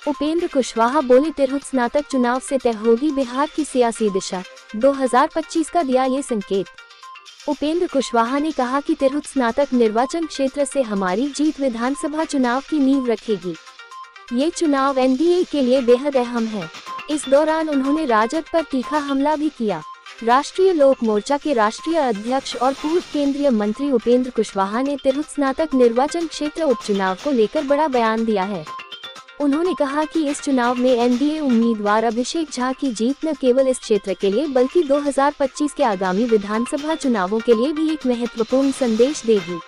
उपेंद्र कुशवाहा बोले, तिरहुत स्नातक चुनाव से तय होगी बिहार की सियासी दिशा, 2025 का दिया ये संकेत। उपेंद्र कुशवाहा ने कहा कि तिरहुत स्नातक निर्वाचन क्षेत्र से हमारी जीत विधानसभा चुनाव की नींव रखेगी। ये चुनाव एनडीए के लिए बेहद अहम है। इस दौरान उन्होंने राजद पर तीखा हमला भी किया। राष्ट्रीय लोक मोर्चा के राष्ट्रीय अध्यक्ष और पूर्व केंद्रीय मंत्री उपेंद्र कुशवाहा ने तिरहुत स्नातक निर्वाचन क्षेत्र उपचुनाव को लेकर बड़ा बयान दिया है। उन्होंने कहा कि इस चुनाव में एनडीए उम्मीदवार अभिषेक झा की जीत न केवल इस क्षेत्र के लिए बल्कि 2025 के आगामी विधानसभा चुनावों के लिए भी एक महत्वपूर्ण संदेश देगी।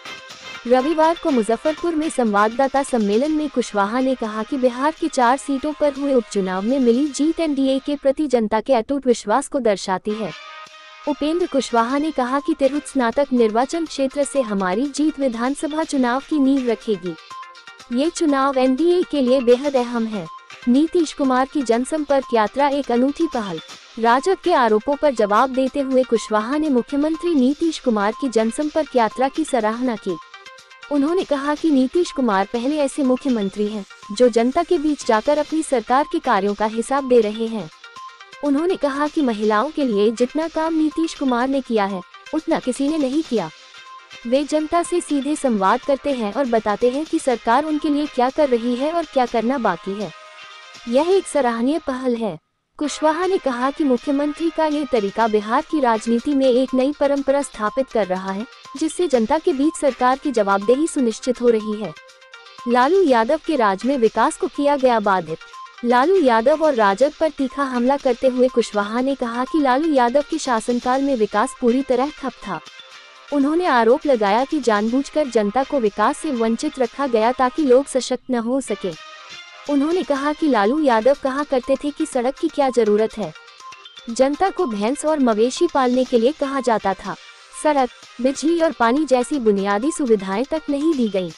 रविवार को मुजफ्फरपुर में संवाददाता सम्मेलन में कुशवाहा ने कहा कि बिहार की 4 सीटों पर हुए उपचुनाव में मिली जीत एनडीए के प्रति जनता के अटूट विश्वास को दर्शाती है। उपेंद्र कुशवाहा ने कहा कि तिरहुत स्नातक निर्वाचन क्षेत्र से हमारी जीत विधानसभा चुनाव की नींव रखेगी। ये चुनाव एनडीए के लिए बेहद अहम है। नीतीश कुमार की जनसंपर्क यात्रा एक अनूठी पहल। राजद के आरोपों पर जवाब देते हुए कुशवाहा ने मुख्यमंत्री नीतीश कुमार की जनसंपर्क यात्रा की सराहना की। उन्होंने कहा कि नीतीश कुमार पहले ऐसे मुख्यमंत्री हैं जो जनता के बीच जाकर अपनी सरकार के कार्यों का हिसाब दे रहे हैं। उन्होंने कहा कि महिलाओं के लिए जितना काम नीतीश कुमार ने किया है उतना किसी ने नहीं किया। वे जनता से सीधे संवाद करते हैं और बताते हैं कि सरकार उनके लिए क्या कर रही है और क्या करना बाकी है। यह एक सराहनीय पहल है। कुशवाहा ने कहा कि मुख्यमंत्री का ये तरीका बिहार की राजनीति में एक नई परंपरा स्थापित कर रहा है, जिससे जनता के बीच सरकार की जवाबदेही सुनिश्चित हो रही है। लालू यादव के राज में विकास को किया गया बाधित। लालू यादव और राजद पर तीखा हमला करते हुए कुशवाहा ने कहा कि लालू यादव के शासनकाल में विकास पूरी तरह ठप था। उन्होंने आरोप लगाया कि जानबूझकर जनता को विकास से वंचित रखा गया ताकि लोग सशक्त न हो सके। उन्होंने कहा कि लालू यादव कहा करते थे कि सड़क की क्या जरूरत है, जनता को भैंस और मवेशी पालने के लिए कहा जाता था। सड़क, बिजली और पानी जैसी बुनियादी सुविधाएं तक नहीं दी गईं।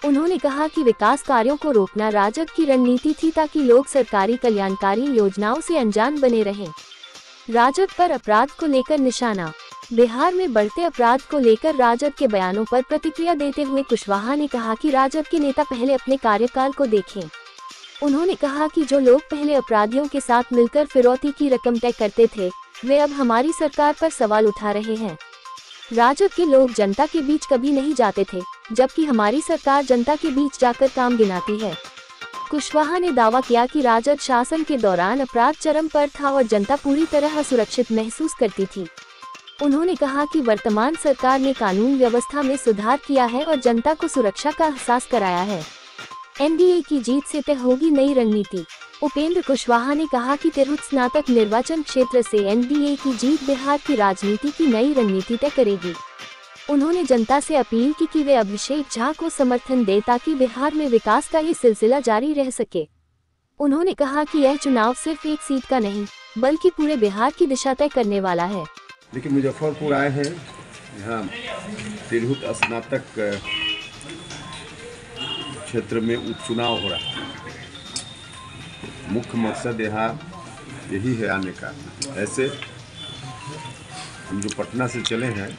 उन्होंने कहा कि विकास कार्यों को रोकना राजद की रणनीति थी ताकि लोग सरकारी कल्याणकारी योजनाओं से अनजान बने रहें। राजद पर अपराध को लेकर निशाना। बिहार में बढ़ते अपराध को लेकर राजद के बयानों पर प्रतिक्रिया देते हुए कुशवाहा ने कहा कि राजद के नेता पहले अपने कार्यकाल को देखें। उन्होंने कहा कि जो लोग पहले अपराधियों के साथ मिलकर फिरौती की रकम तय करते थे, वे अब हमारी सरकार पर सवाल उठा रहे हैं। राजद के लोग जनता के बीच कभी नहीं जाते थे, जबकि हमारी सरकार जनता के बीच जाकर काम गिनाती है। कुशवाहा ने दावा किया कि राजद शासन के दौरान अपराध चरम पर था और जनता पूरी तरह असुरक्षित महसूस करती थी। उन्होंने कहा कि वर्तमान सरकार ने कानून व्यवस्था में सुधार किया है और जनता को सुरक्षा का एहसास कराया है। एनडीए की जीत से तय होगी नई रणनीति। उपेंद्र कुशवाहा ने कहा कि तिरहुत स्नातक निर्वाचन क्षेत्र से एनडीए की जीत बिहार की राजनीति की नई रणनीति तय करेगी। उन्होंने जनता से अपील की कि वे अभिषेक झा को समर्थन दें ताकि बिहार में विकास का ये सिलसिला जारी रह सके। उन्होंने कहा कि यह चुनाव सिर्फ एक सीट का नहीं बल्कि पूरे बिहार की दिशा तय करने वाला है। देखिए, मुजफ्फरपुर आए हैं, यहाँ तिरहुत स्नातक क्षेत्र में उपचुनाव हो रहा है। मुख्य मकसद यहाँ यही है आने का। ऐसे हम जो पटना से चले हैं,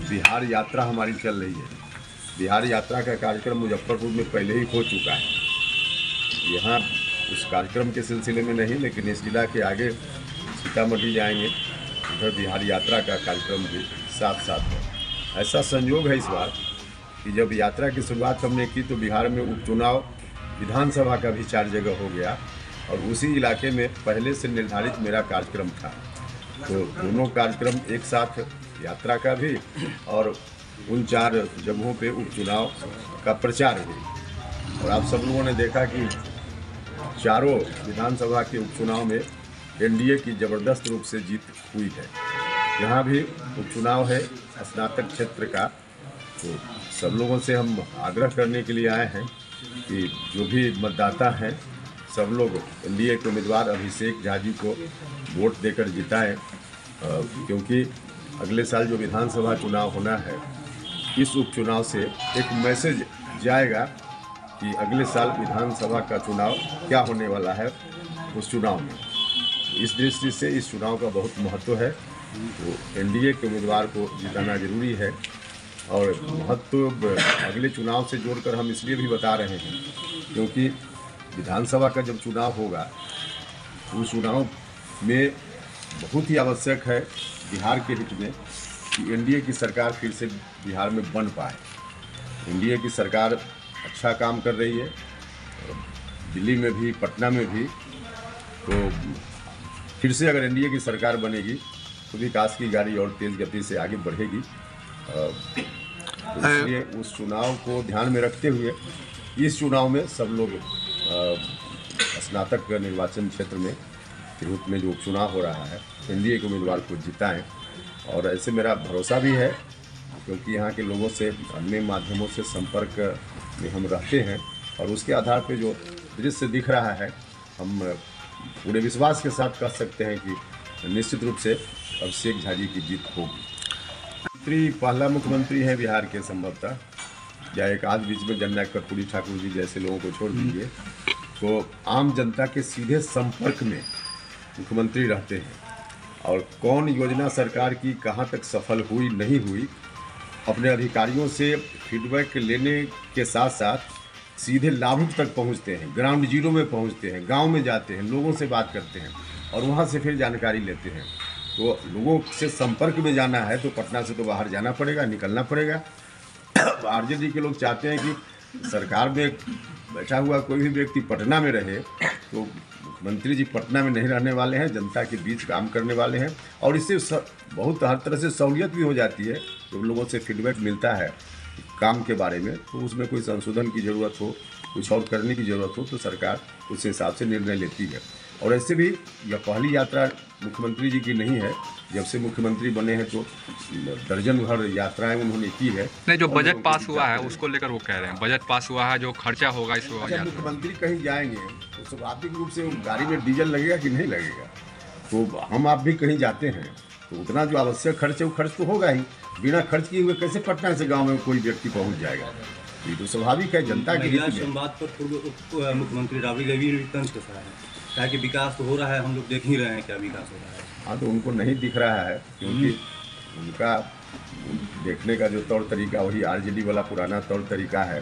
बिहार यात्रा हमारी चल रही है। बिहार यात्रा का कार्यक्रम मुजफ्फरपुर में पहले ही हो चुका है। यहाँ उस कार्यक्रम के सिलसिले में नहीं, लेकिन इस जिला के आगे सीतामढ़ी जाएंगे, उधर बिहार यात्रा का कार्यक्रम भी साथ साथ है। ऐसा संयोग है इस बार कि जब यात्रा की शुरुआत हमने की तो बिहार में उपचुनाव विधानसभा का भी 4 जगह हो गया और उसी इलाके में पहले से निर्धारित मेरा कार्यक्रम था। तो दोनों कार्यक्रम एक साथ, यात्रा का भी और उन 4 जगहों पे उपचुनाव का प्रचार हुई। और आप सब लोगों ने देखा कि चारों विधानसभा के उपचुनाव में एनडीए की ज़बरदस्त रूप से जीत हुई है। यहाँ भी उपचुनाव है स्नातक क्षेत्र का, तो सब लोगों से हम आग्रह करने के लिए आए हैं कि जो भी मतदाता हैं सब लोग एनडीए के उम्मीदवार अभिषेक झा जी को वोट देकर जिताएं, क्योंकि अगले साल जो विधानसभा चुनाव होना है, इस उपचुनाव से एक मैसेज जाएगा कि अगले साल विधानसभा का चुनाव क्या होने वाला है उस चुनाव में। इस दृष्टि से इस चुनाव का बहुत महत्व है। तो एनडीए के उम्मीदवार को जिताना जरूरी है और महत्व अगले चुनाव से जोड़कर हम इसलिए भी बता रहे हैं क्योंकि विधानसभा का जब चुनाव होगा उस चुनाव में बहुत ही आवश्यक है बिहार के हित में कि एनडीए की सरकार फिर से बिहार में बन पाए। एनडीए की सरकार अच्छा काम कर रही है, दिल्ली में भी पटना में भी। तो फिर से अगर एनडीए की सरकार बनेगी तो विकास की गाड़ी और तेज़ गति से आगे बढ़ेगी। इसलिए उस चुनाव को ध्यान में रखते हुए इस चुनाव में सब लोग स्नातक निर्वाचन क्षेत्र में तिरहुत में जो उपचुनाव हो रहा है एनडीए के उम्मीदवार को जिताएं। और ऐसे मेरा भरोसा भी है क्योंकि यहाँ के लोगों से अन्य माध्यमों से संपर्क में हम रहते हैं और उसके आधार पर जो दृश्य दिख रहा है हम पूरे विश्वास के साथ कह सकते हैं कि निश्चित रूप से अभिषेक झा जी की जीत होगी। पहला मुख्यमंत्री हैं बिहार के संभवतः, या एक आध बीच में जननायक कर्पूरी ठाकुर जी जैसे लोगों को छोड़ दीजिए तो आम जनता के सीधे संपर्क में मुख्यमंत्री रहते हैं और कौन योजना सरकार की कहां तक सफल हुई नहीं हुई अपने अधिकारियों से फीडबैक लेने के साथ साथ सीधे लाभुक तक पहुंचते हैं, ग्राउंड जीरो में पहुंचते हैं, गांव में जाते हैं, लोगों से बात करते हैं और वहां से फिर जानकारी लेते हैं। तो लोगों से संपर्क में जाना है तो पटना से तो बाहर जाना पड़ेगा, निकलना पड़ेगा। आरजेडी के लोग चाहते हैं कि सरकार में बैठा हुआ कोई भी व्यक्ति पटना में रहे, तो मुख्यमंत्री जी पटना में नहीं रहने वाले हैं, जनता के बीच काम करने वाले हैं और इससे बहुत हर तरह से सहूलियत भी हो जाती है। जब लोगों से फीडबैक मिलता है काम के बारे में तो उसमें कोई संशोधन की ज़रूरत हो, कुछ और करने की ज़रूरत हो तो सरकार उस हिसाब से निर्णय लेती है। और ऐसे भी यह पहली यात्रा मुख्यमंत्री जी की नहीं है, जब से मुख्यमंत्री बने हैं तो दर्जन भर यात्राएं उन्होंने की है। नहीं, जो बजट पास हुआ है उसको लेकर वो कह रहे हैं बजट पास हुआ है, जो खर्चा होगा इस मुख्यमंत्री कहीं जाएंगे तो स्वाभाविक रूप से गाड़ी में डीजल लगेगा कि नहीं लगेगा। तो हम आप भी कहीं जाते हैं तो उतना जो आवश्यक खर्च है वो खर्च तो होगा ही। बिना खर्च किए हुए कैसे पटना से गाँव में कोई व्यक्ति पहुँच जाएगा? ये तो स्वाभाविक है। जनता के हित में संवाद पर पूर्व मुख्यमंत्री राबड़ी देवी ने तंज कसा है, कहा कि विकास तो हो रहा है, हम लोग देख ही रहे हैं क्या विकास हो रहा है। हाँ, तो उनको नहीं दिख रहा है क्योंकि उनका देखने का जो तौर तरीका वही आरजेडी वाला पुराना तौर तरीका है।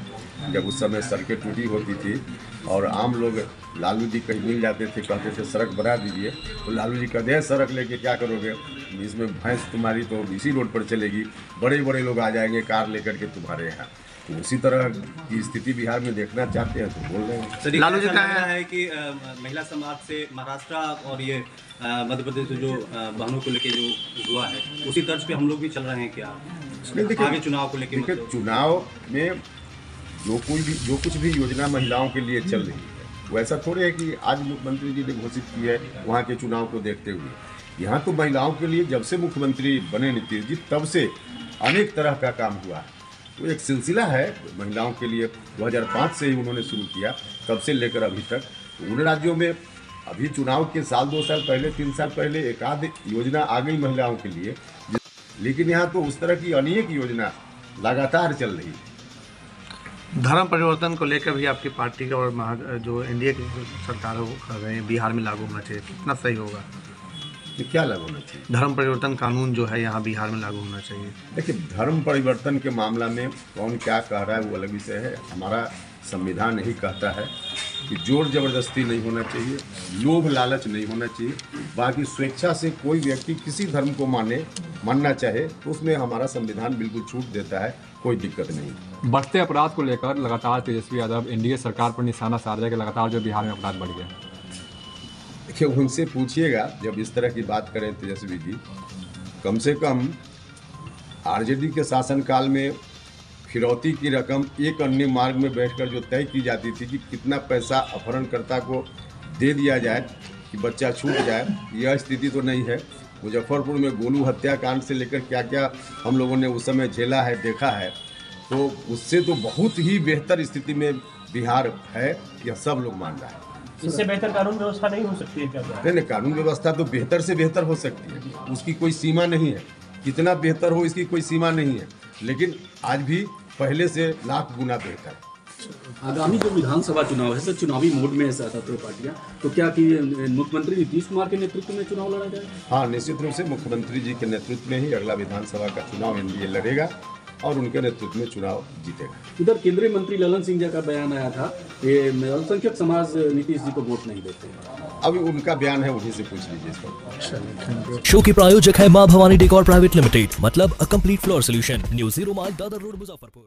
जब उस समय सड़कें टूटी होती थी और आम लोग लालू जी कहीं मिल जाते थे, कहते थे सड़क बना दीजिए, तो लालू जी कहते हैं सड़क लेके क्या करोगे, इसमें भैंस तुम्हारी तो इसी रोड पर चलेगी, बड़े बड़े लोग आ जाएंगे कार लेकर के तुम्हारे यहाँ। तो उसी तरह की स्थिति बिहार में देखना चाहते हैं तो बोल रहे हैं। लालू जी का है कि महिला समाज से महाराष्ट्र और ये मध्य प्रदेश से जो बहनों को लेके जो हुआ है उसी तर्ज पे हम लोग भी चल रहे हैं क्या आगे चुनाव को लेके? देखिए, चुनाव में जो कुछ भी योजना महिलाओं के लिए चल रही है वो ऐसा थोड़े है कि आज मुख्यमंत्री जी ने घोषित की है वहाँ के चुनाव को देखते हुए। यहाँ तो महिलाओं के लिए जब से मुख्यमंत्री बने नीतीश जी तब से अनेक तरह का काम हुआ है। तो एक सिलसिला है महिलाओं के लिए, 2005 से ही उन्होंने शुरू किया, तब से लेकर अभी तक। उन राज्यों में अभी चुनाव के साल 2 साल पहले 3 साल पहले एक आध योजना आ गई महिलाओं के लिए, लेकिन यहाँ तो उस तरह की अनेक योजना लगातार चल रही है। धर्म परिवर्तन को लेकर भी आपकी पार्टी का और जो एनडीए की सरकार है वो कर रहे हैं बिहार में लागू होना चाहिए, कितना सही होगा? तो क्या लागू होना चाहिए? धर्म परिवर्तन कानून जो है यहाँ बिहार में लागू होना चाहिए। देखिए, धर्म परिवर्तन के मामला में कौन क्या कह रहा है वो अलग विषय है। हमारा संविधान यही कहता है कि जोर जबरदस्ती नहीं होना चाहिए, लोभ लालच नहीं होना चाहिए। बाकी स्वेच्छा से कोई व्यक्ति किसी धर्म को मानना चाहे तो उसमें हमारा संविधान बिल्कुल छूट देता है, कोई दिक्कत नहीं। बढ़ते अपराध को लेकर लगातार तेजस्वी यादव एनडीए सरकार पर निशाना साध रहे कि लगातार जो बिहार में अपराध बढ़ गया। देखिए, उनसे पूछिएगा जब इस तरह की बात करें तेजस्वी जी, कम से कम आरजेडी के शासनकाल में फिरौती की रकम एक अन्य मार्ग में बैठकर जो तय की जाती थी कि कितना पैसा अपहरणकर्ता को दे दिया जाए कि बच्चा छूट जाए, यह स्थिति तो नहीं है। मुजफ्फरपुर में गोलू हत्याकांड से लेकर क्या क्या हम लोगों ने उस समय झेला है, देखा है, तो उससे तो बहुत ही बेहतर स्थिति में बिहार है, यह सब लोग मान रहा है। इससे बेहतर कानून व्यवस्था नहीं हो सकती है क्या? नहीं, कानून व्यवस्था तो बेहतर से बेहतर हो सकती है, उसकी कोई सीमा नहीं है। कितना बेहतर हो इसकी कोई सीमा नहीं है, लेकिन आज भी पहले से लाख गुना बेहतर। आगामी जो विधानसभा चुनाव है सर, चुनावी मोड में है ज्यादातर पार्टियां, तो क्या कि मुख्यमंत्री नीतीश कुमार के नेतृत्व में चुनाव लड़ा जाए? हाँ, निश्चित रूप से मुख्यमंत्री जी के नेतृत्व में ही अगला विधानसभा का चुनाव एनडीए लड़ेगा और उनके नेतृत्व में चुनाव जीतेगा। इधर केंद्रीय मंत्री ललन सिंह जी का बयान आया था, ये अल्पसंख्यक समाज नीतीश जी को वोट नहीं देते। अभी उनका बयान है, उन्हीं से पूछ लीजिए इसको। शो की प्रायोजक है मां भवानी डेकोर प्राइवेट लिमिटेड, मतलब a complete floor solution, new 0 mile Dadar road, Muzaffarpur.